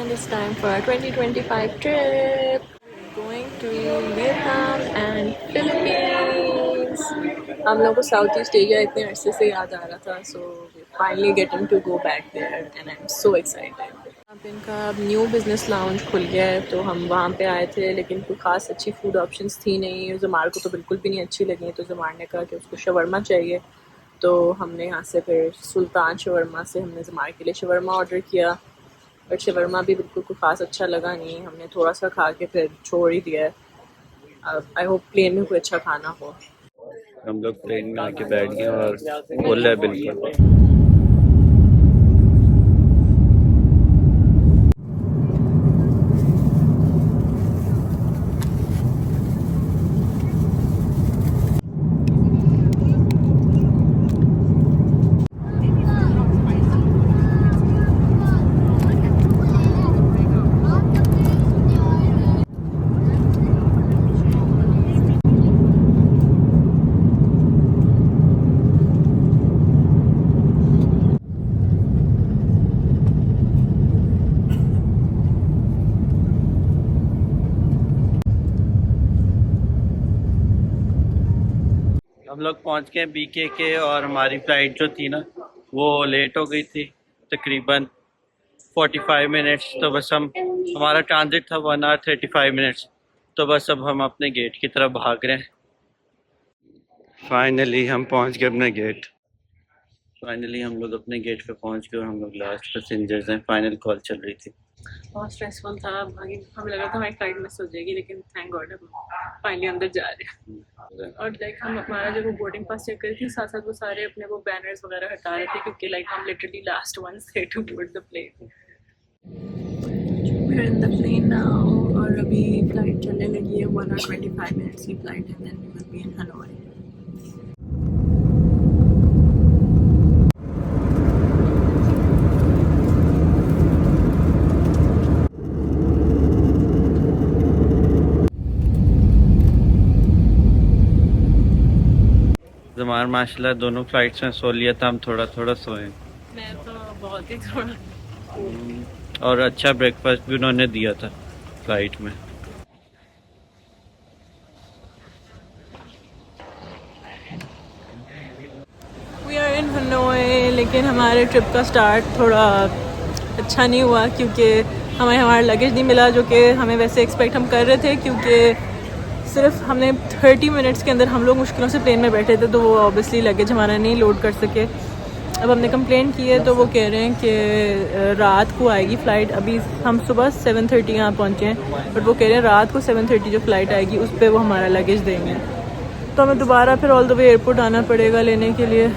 and it's time for our 2025 trip. We're going to Vietnam and Philippines. हम लोग को south east Asia इतने अरसे से याद आ रहा था, so we're finally getting to go back there and I'm so excited. अब इनका अब न्यू बिज़नेस लाउंज खुल गया है, तो हम वहाँ पे आए थे, लेकिन कोई ख़ास अच्छी फूड ऑप्शंस थी नहीं। ज़मार को तो बिल्कुल भी नहीं अच्छी लगी, तो ज़मार ने कहा कि उसको शवरमा चाहिए। तो हमने यहाँ से फिर सुल्तान शवरमा से हमने ज़मार के लिए शवरमा ऑर्डर किया, बट शवरमा भी बिल्कुल कोई ख़ास अच्छा लगा नहीं। हमने थोड़ा सा खा के फिर छोड़ ही दिया है। अब आई होप प्लेन में कोई अच्छा खाना हो। हम लोग प्लेन में आके बैठ गए और फुल है बिल्कुल। हम लोग पहुंच गए BKK और हमारी फ़्लाइट जो थी ना वो लेट हो गई थी तकरीबन 45 मिनट्स। तो बस हमारा ट्रांजिट था 1 आवर 35 मिनट्स। तो बस अब हम अपने गेट की तरफ भाग रहे हैं। फाइनली हम पहुंच गए अपने गेट। फाइनली हम लोग अपने गेट पे पहुंच गए और हम लोग लास्ट पैसेंजर्स हैं। फाइनल कॉल चल रही थी। बहुत स्ट्रेसफुल था, हमें लगा था हमारी फ्लाइट मिस हो जाएगी, लेकिन थैंक गॉड हम फाइनली अंदर जा रहे हैं। और लाइक हम हमारा जब वो बोर्डिंग पास चेक करी थी, साथ साथ वो सारे अपने वो बैनर्स वगैरह हटा रहे थे, क्योंकि लाइक हम लिटरली लास्ट वंस थे to board the plane. We are in the plane now और अभी फ्लाइट चलने लगी है। 1 hour 25 मिनट्स की फ्लाइट है, then we will be in Hanoi. हमारे माशाल्लाह दोनों फ्लाइट्स में सो लिया था। हम थोड़ा थोड़ा सोए। मैं तो बहुत ही थोड़ा। और अच्छा ब्रेकफास्ट भी उन्होंने दिया था फ्लाइट में। वी आर इन हनोई, लेकिन हमारे ट्रिप का स्टार्ट थोड़ा अच्छा नहीं हुआ, क्योंकि हमें हमारा लगेज नहीं मिला, जो कि हमें वैसे एक्सपेक्ट हम कर रहे थे, क्योंकि सिर्फ हमने 30 मिनट्स के अंदर हम लोग मुश्किलों से प्लेन में बैठे थे, तो वो ऑब्वियसली लगेज हमारा नहीं लोड कर सके। अब हमने कंप्लेंट की है, तो वो कह रहे हैं कि रात को आएगी फ़्लाइट। अभी हम सुबह 7:30 यहाँ पहुँचे हैं, बट वो कह रहे हैं रात को 7:30 जो फ़्लाइट आएगी उस पर वो हमारा लगेज देंगे। तो हमें दोबारा फिर ऑल द वे एयरपोर्ट आना पड़ेगा लेने के लिए।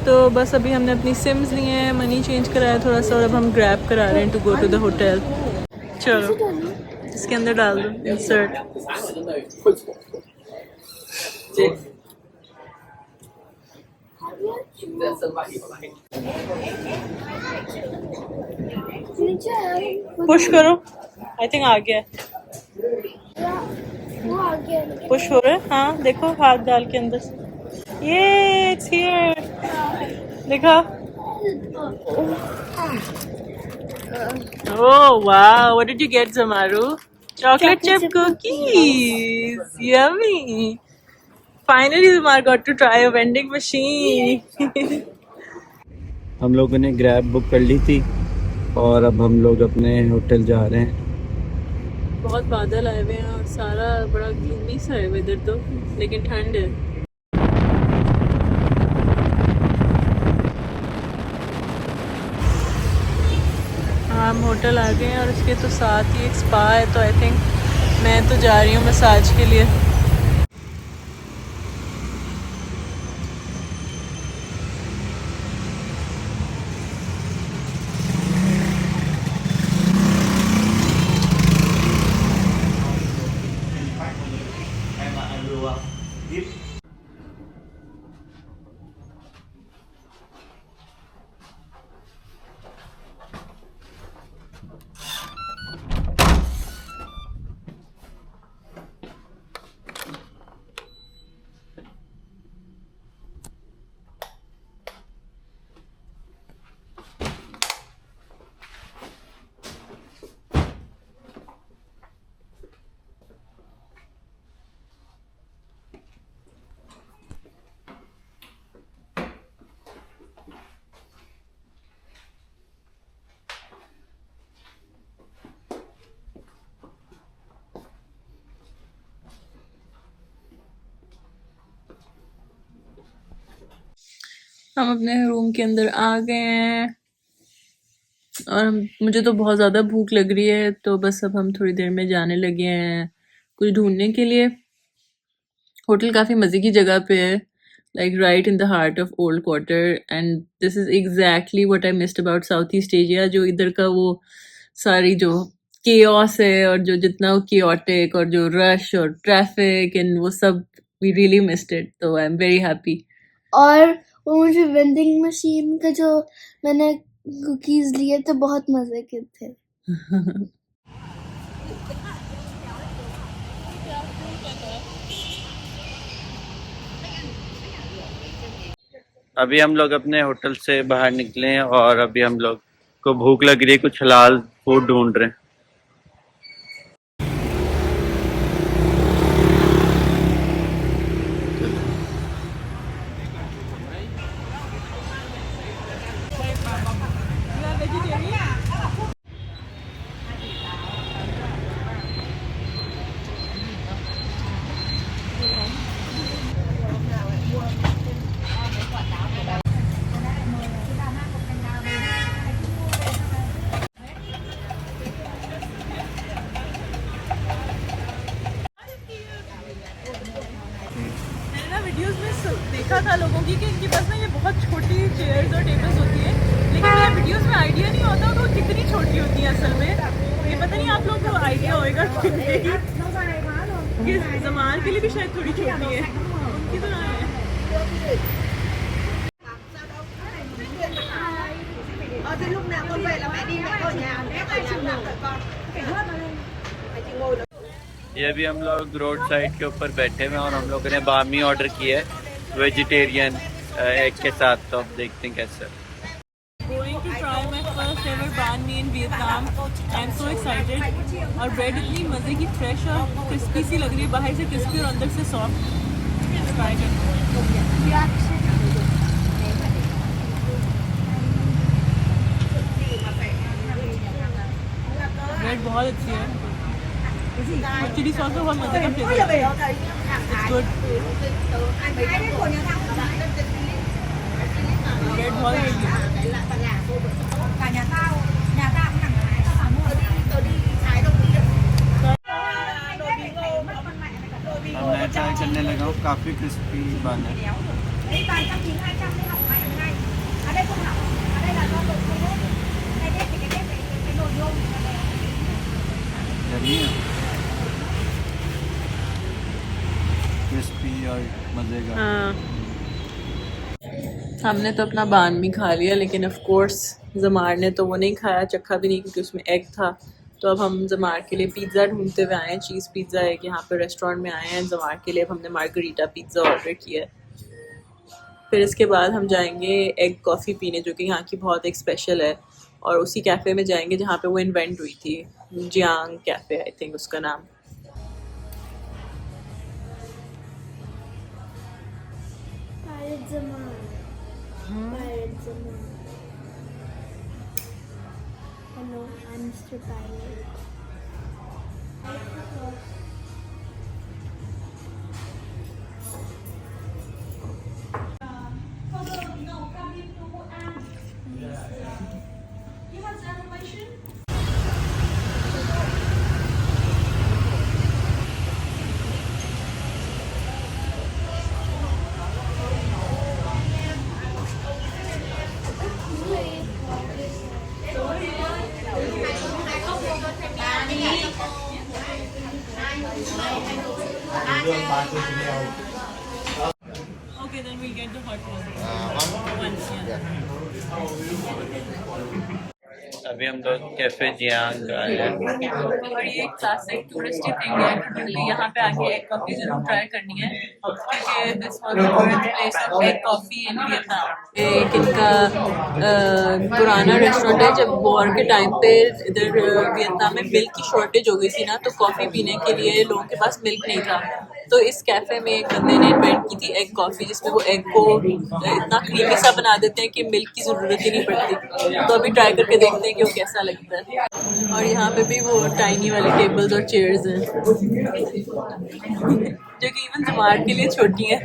तो बस अभी हमने अपनी सिम्स लिए हैं, मनी चेंज कराया थोड़ा सा, और अब हम ग्रैब करा रहे हैं to go to the hotel. चलो इसके अंदर डाल दो इंसर्ट। पुश करो, आई थिंक आ गया। पुश हो रहा है, हाँ देखो हाथ डाल के अंदर। ये इट्स हियर, देखो। Oh wow, what did you get, Zamaru? Chocolate chip cookies. Yummy. Finally, Zamar got to try a vending machine. हम लोगों ने ग्रैब बुक कर ली थी और अब हम लोग अपने होटल जा रहे हैं। बहुत बादल आए हुए हैं और सारा बड़ा ग्लूमी सा है वेदर तो, लेकिन ठंड है। हम होटल आ गए हैं और उसके तो साथ ही एक स्पा है, तो आई थिंक मैं तो जा रही हूँ मसाज के लिए। हम अपने रूम के अंदर आ गए हैं और मुझे तो बहुत ज़्यादा भूख लग रही है, तो बस अब हम थोड़ी देर में जाने लगे हैं कुछ ढूंढने के लिए। होटल काफ़ी मज़े की जगह पे है, like right in the heart of old quarter, and this is exactly what I missed about south east Asia. जो इधर का वो सारी जो केओस है और जो जितना वो केओटिक और जो रश और ट्रैफिक एंड वो सब, वी रियली मिस्ड इट, तो आई एम वेरी हैप्पी। और वो मुझे वेंडिंग मशीन का जो मैंने कुकीज लिए थे बहुत मजे के थे। अभी हम लोग अपने होटल से बाहर निकले हैं और अभी हम लोग को भूख लग रही है, कुछ हलाल फूड ढूंढ रहे हैं। वीडियोस में देखा था लोगों की कि इनके पास ना ये बहुत छोटी चेयर्स और टेबल्स होती हैं, लेकिन मुझे वीडियोस में आइडिया नहीं होता कि वो कितनी छोटी होती है असल में। ये पता नहीं आप लोगों को आइडिया होएगा कि जमान के लिए भी शायद थोड़ी छोटी है, उनकी तो ना है। ये भी हम लोग रोड साइड के ऊपर बैठे हुए हैं और हम लोगों ने बामी ऑर्डर किया है वेजिटेरियन एग के साथ, तो अब देखते हैं कैसे। Going to try my first ever banh mi in Vietnam. I'm so excited. और ब्रेड इतनी मज़े की फ्रेश और क्रिस्पी सी लग रही है, बाहर से क्रिस्पी और अंदर से सॉफ्ट। ट्राई करते हैं। ब्रेड बहुत अच्छी है और चिली सॉस का बहुत मज़े का फ्लेवर है। It's good. ब्रेड बहुत अच्छी है। मैं ट्राई करने लगा हूँ, काफ़ी क्रिस्पी बन है। क्रिस्पी और मज़े का। हाँ, हमने तो अपना बान भी खा लिया, लेकिन ऑफ कोर्स जमार ने तो वो नहीं खाया, चखा भी नहीं, क्योंकि उसमें एग था। तो अब हम जमार के लिए पिज़्ज़ा ढूंढते हुए आए हैं। चीज़ पिज़्ज़ा एक यहाँ पे रेस्टोरेंट में आए हैं जमार के लिए। अब हमने मार्गरीटा पिज़्ज़ा ऑर्डर किया है। फिर इसके बाद हम जाएंगे एग कॉफ़ी पीने, जो कि यहाँ की बहुत एक स्पेशल है, और उसी कैफ़े में जाएंगे जहाँ पे वो इन्वेंट हुई थी, जियांग कैफ़े आई थिंक उसका नाम। Hello, I'm Mr. Pirate. Okay, then we'll get the hot one. Once, अभी हम लोग कैफे जियांग आए हैं और ये एक क्लासिक टूरिस्टी थिंग है, यहाँ पे आके एग कॉफ़ी जरूर ट्राई करनी है, क्योंकि this was the birth place of egg coffee in Vietnam. एक इनका पुराना रेस्टोरेंट है। जब वॉर के टाइम पे इधर वियतनाम में मिल्क की शॉर्टेज हो गई थी ना, तो कॉफ़ी पीने के लिए लोगों के पास मिल्क नहीं था, तो इस कैफ़े में एक बंदे ने इन्वेंट की थी एग कॉफ़ी, जिसमें वो एग को इतना क्रीमी सा बना देते हैं कि मिल्क की ज़रूरत ही नहीं पड़ती। तो अभी ट्राई करके देखते हैं कि वो कैसा लगता है। और यहाँ पे भी वो टाइनी वाली टेबल्स और चेयर्स हैं जो कि इवन जमार के लिए छोटी हैं।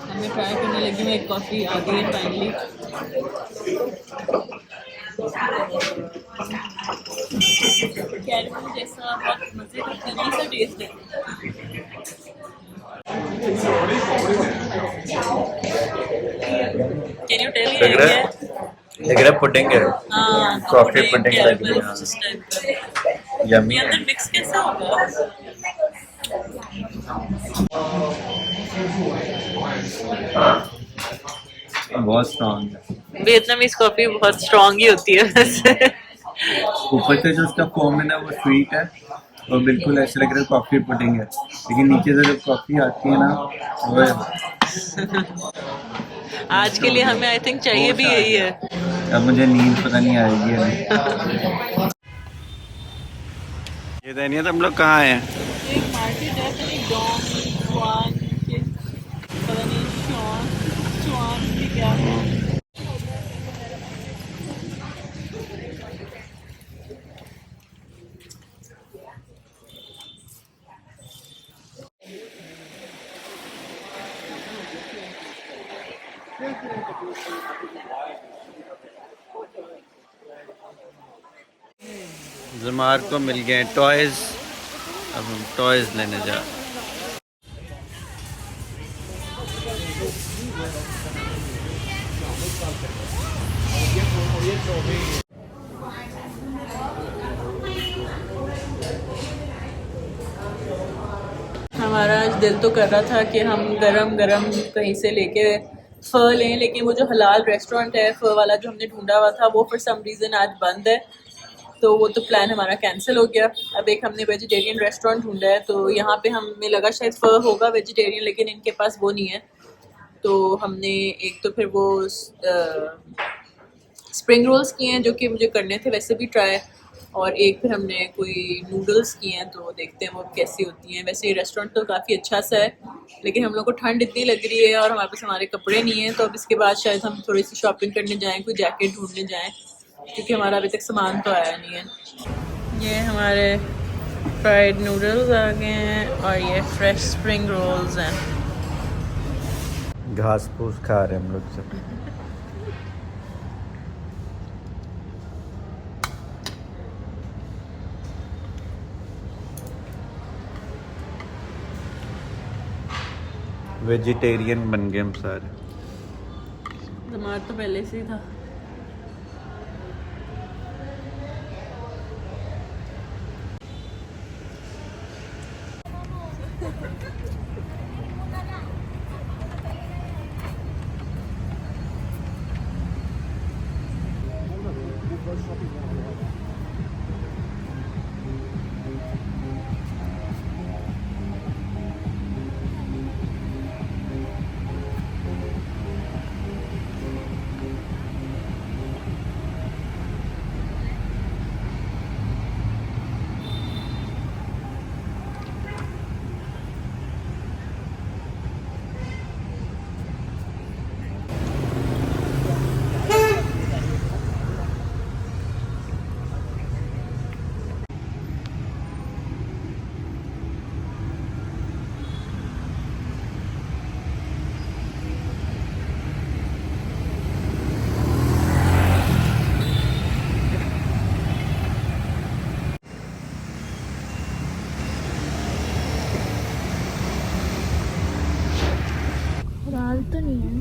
हमें ट्राई करने लगी मैं, एक कॉफ़ी आ गई है फाइनली। कैरमल जैसा बहुत मज़े का क्रीमी सा टेस्ट है। कैन यू टेल लग रहा है पुडिंग है, हाँ कॉफी पुडिंग लग रही कैरमल है। जिस टाइप का यम्मी ये अंदर मिक्स कैसा होगा? बहुत स्ट्रॉन्ग है। वियतनामीज कॉफी बहुत स्ट्रांग ही होती है वैसे। ऊपर से जो उसका फोम है ना वो स्वीट है और बिल्कुल ऐसे लग रहा है कॉफी पुडिंग है, लेकिन नीचे से जब कॉफी आती है ना वो आज के लिए हमें आई थिंक चाहिए भी यही है। अब मुझे नींद पता नहीं आएगी अभी। ये दानिया तुम लोग कहाँ हैं? एक मार्केट है पता नहीं डॉन स्वान के पता नहीं स्वान की क्या है। जमार को मिल गए टॉयज, अब हम टॉयज लेने जा रहे हैं। हमारा आज दिल तो कर रहा था कि हम गरम गरम कहीं से लेके फ़र लें, लेकिन वो जो हलाल रेस्टोरेंट है फ़र वाला जो हमने ढूंढा हुआ था वो फॉर सम रीज़न आज बंद है, तो वो तो प्लान हमारा कैंसिल हो गया। अब एक हमने वेजिटेरियन रेस्टोरेंट ढूंढा है, तो यहाँ पे हमें लगा शायद फ़र होगा वेजिटेरियन, लेकिन इनके पास वो नहीं है। तो हमने एक तो फिर वो स्प्रिंग रोल्स किए हैं जो कि मुझे करने थे वैसे भी ट्राई, और एक फिर हमने कोई नूडल्स किए हैं, तो देखते हैं वो कैसी होती हैं। वैसे ये रेस्टोरेंट तो काफ़ी अच्छा सा है, लेकिन हम लोग को ठंड इतनी लग रही है और हमारे पास हमारे कपड़े नहीं हैं, तो अब इसके बाद शायद हम थोड़ी सी शॉपिंग करने जाएँ, कोई जैकेट ढूंढने जाएँ, क्योंकि हमारा अभी तक सामान तो आया नहीं है। ये हमारे फ्राइड नूडल्स आ गए हैं और ये फ्रेश स्प्रिंग रोल्स हैं। घास फूस खा रहे हैं हम लोग सब। वेजिटेरियन बन गए हम सारे। जमात तो पहले से ही था। दाल तो नहीं है,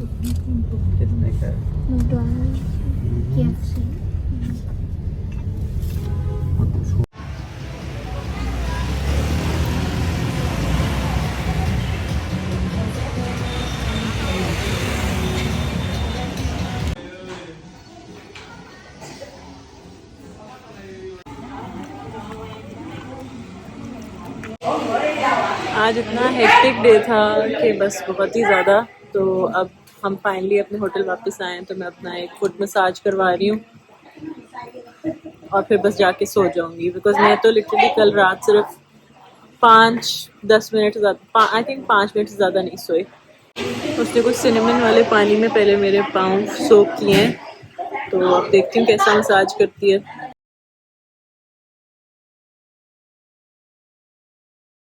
कितने का? McDonald's KFC। आज इतना हेक्टिक डे था कि बस बहुत ही ज़्यादा। तो अब हम फाइनली अपने होटल वापस आए हैं, तो मैं अपना एक फुट मसाज करवा रही हूँ और फिर बस जाके सो जाऊंगी, बिकॉज मैं तो लिटरली कल रात सिर्फ 5-10 मिनट ज़्यादा, आई थिंक 5 मिनट से ज़्यादा नहीं सोए। उसने कुछ सिनेमन वाले पानी में पहले मेरे पाँव सोक किए हैं, तो अब देखती हूँ कैसा मसाज करती है।